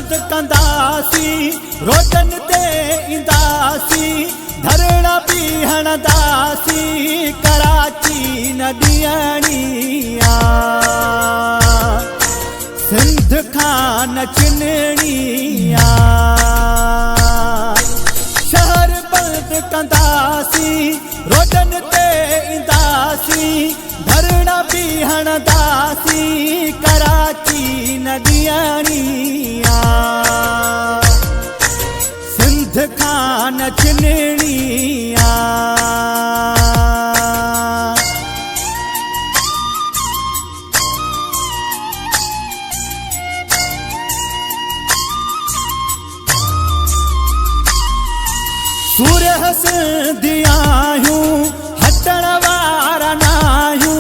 बंद कंदासी रोडन ते इंदासी धरणा बीहण दासी कराची नदियानिया सिंध खान चिननिया शहर बंद कंदासी रोडन ते इंदासी धरणा बीहण दासी कराची नदियानिया सिंध खान चिननिया सूर्य हसदियायूं हटण वारा नायूं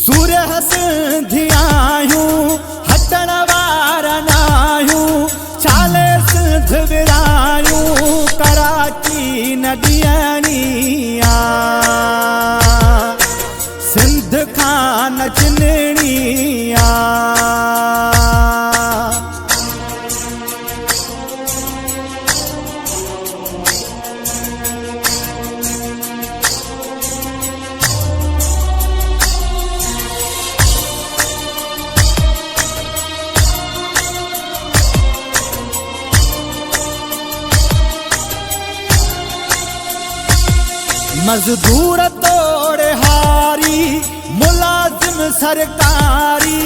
सूर्य हसदियायूं हटण वारा नायूं चाले सिंध विरायूं कराची नदियानिया सिंध खान चिननिया मजदूर तोड़े हारी मुलाजिम सरकारी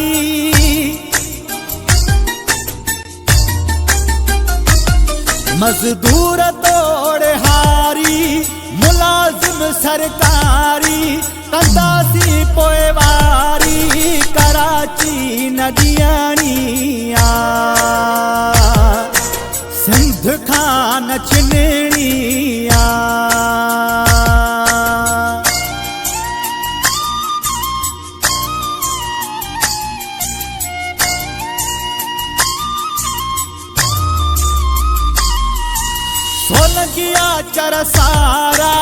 मजदूर तोड़े हारी मुलाजिम सरकारी कंदासी पोएवारी कराची नदियानिया सिंध खान चिननिया सोलंकिया चरसारा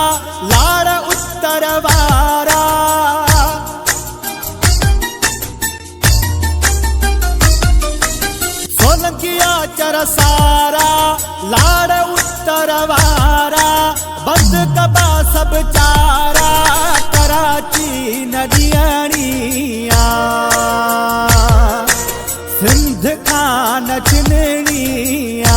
लाड़ उत्तर वारा सोलंकिया चरसारा लाड़ उत्तर वारा बंद कबा सब चारा कराची नदियानिया सिंध खान चिननिया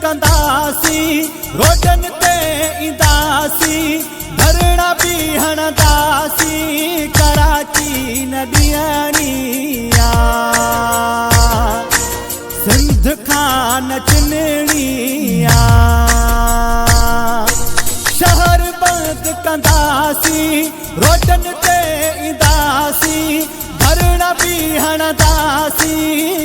कंदासी रोडन ते इंदासी धरणा बीहण दासी कराची नदियानिया सिंध खान चिननिया शहर बंद कंदासी रोडन ते इंदासी धरणा बीहण दासी